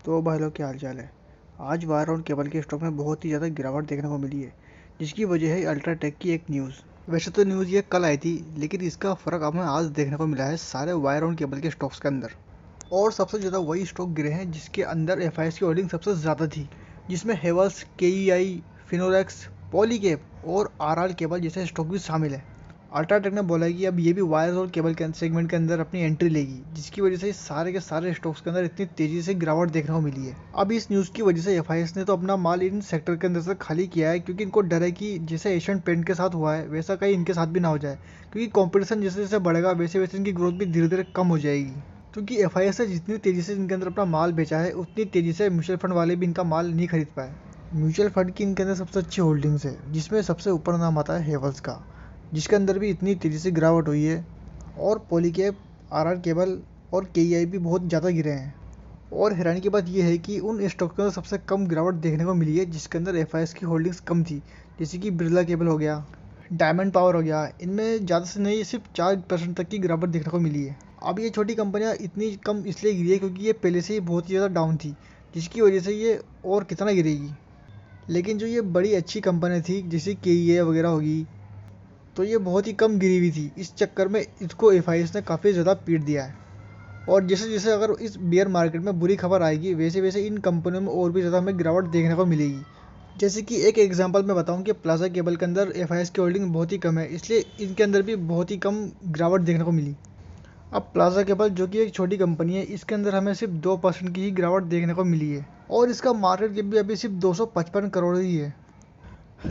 तो भाई लोग क्या हाल चाल है। आज वायर और केबल के स्टॉक में बहुत ही ज़्यादा गिरावट देखने को मिली है, जिसकी वजह है अल्ट्राटेक की एक न्यूज़। वैसे तो न्यूज़ ये कल आई थी, लेकिन इसका फ़र्क हमें आज देखने को मिला है सारे वायर और केबल के स्टॉक्स के अंदर। और सबसे ज़्यादा वही स्टॉक गिरे हैं जिसके अंदर एफआईएस की होल्डिंग सबसे ज़्यादा थी, जिसमें हेवल्स, केईआई, फिनोलेक्स, पॉलीकैब और आरआर केबल जैसे स्टॉक भी शामिल है। अल्ट्राटेक ने बोला है कि अब ये भी वायर और केबल के सेगमेंट के अंदर अपनी एंट्री लेगी, जिसकी वजह से सारे के सारे स्टॉक्स के अंदर इतनी तेजी से गिरावट देखने को मिली है। अब इस न्यूज़ की वजह से एफआईएस ने तो अपना माल इन सेक्टर के अंदर से खाली किया है, क्योंकि इनको डर है कि जैसे एशियन पेंट के साथ हुआ है वैसा कहीं इनके साथ भी ना हो जाए, क्योंकि कंपटीशन जैसे जैसे बढ़ेगा वैसे वैसे इनकी ग्रोथ भी धीरे धीरे कम हो जाएगी। क्योंकि एफआईएस ने जितनी तेज़ी से इनके अंदर अपना माल बेचा है, उतनी तेज़ी से म्यूचुअल फंड वाले भी इनका माल नहीं खरीद पाए। म्यूचुअल फंड की इनके अंदर सबसे अच्छी होल्डिंग्स है, जिसमें सबसे ऊपर नाम आता है हेवल्स का, जिसके अंदर भी इतनी तेज़ी से गिरावट हुई है। और पॉलीकैब, आरआर केबल और केईआई भी बहुत ज़्यादा गिरे हैं। और हैरानी की बात यह है कि उन स्टॉक के अंदर सबसे कम गिरावट देखने को मिली है जिसके अंदर एफआईएस की होल्डिंग्स कम थी, जैसे कि बिरला केबल हो गया, डायमंड पावर हो गया। इनमें ज़्यादा से नहीं सिर्फ 4% तक की गिरावट देखने को मिली है। अब ये छोटी कंपनियां इतनी कम इसलिए गिरी है क्योंकि ये पहले से ही बहुत ही ज़्यादा डाउन थी, जिसकी वजह से ये और कितना गिरेगी। लेकिन जो ये बड़ी अच्छी कंपनी थी जैसे के वगैरह होगी, तो ये बहुत ही कम गिरी हुई थी। इस चक्कर में इसको एफआईएस ने काफ़ी ज़्यादा पीट दिया है। और जैसे जैसे अगर इस बेयर मार्केट में बुरी खबर आएगी, वैसे वैसे इन कंपनियों में और भी ज़्यादा हमें गिरावट देखने को मिलेगी। जैसे कि एक एग्जांपल मैं बताऊं कि प्लाजा केबल के अंदर एफआईएस की होल्डिंग बहुत ही कम है, इसलिए इनके अंदर भी बहुत ही कम गिरावट देखने को मिली। अब प्लाजा केबल जो कि एक छोटी कंपनी है, इसके अंदर हमें सिर्फ 2% की ही गिरावट देखने को मिली है, और इसका मार्केट कैप भी अभी सिर्फ 255 करोड़ ही है।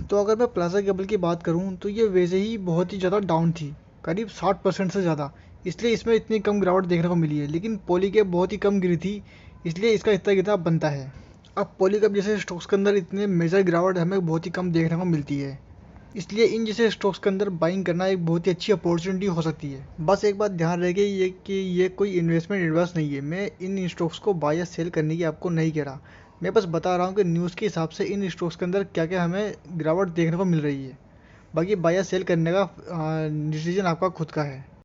तो अगर मैं प्लाजा केबल की बात करूं तो ये वैसे ही बहुत ही ज़्यादा डाउन थी, करीब 60% से ज़्यादा, इसलिए इसमें इतनी कम गिरावट देखने को मिली है। लेकिन पॉलीकैब बहुत ही कम गिरी थी, इसलिए इसका इतना गिरना बनता है। अब पॉलीकैब जैसे स्टॉक्स के अंदर इतने मेजर गिरावट हमें बहुत ही कम देखने को मिलती है, इसलिए इन जैसे स्टॉक्स के अंदर बाइंग करना एक बहुत ही अच्छी अपॉर्चुनिटी हो सकती है। बस एक बात ध्यान रहे ये कि ये कोई इन्वेस्टमेंट एडवाइस नहीं है। मैं इन स्टॉक्स को बाय या सेल करने की आपको नहीं कह रहा, मैं बस बता रहा हूँ कि न्यूज़ के हिसाब से इन स्टॉक्स के अंदर क्या क्या हमें गिरावट देखने को मिल रही है। बाकी बाय या सेल करने का डिसीजन आपका खुद का है।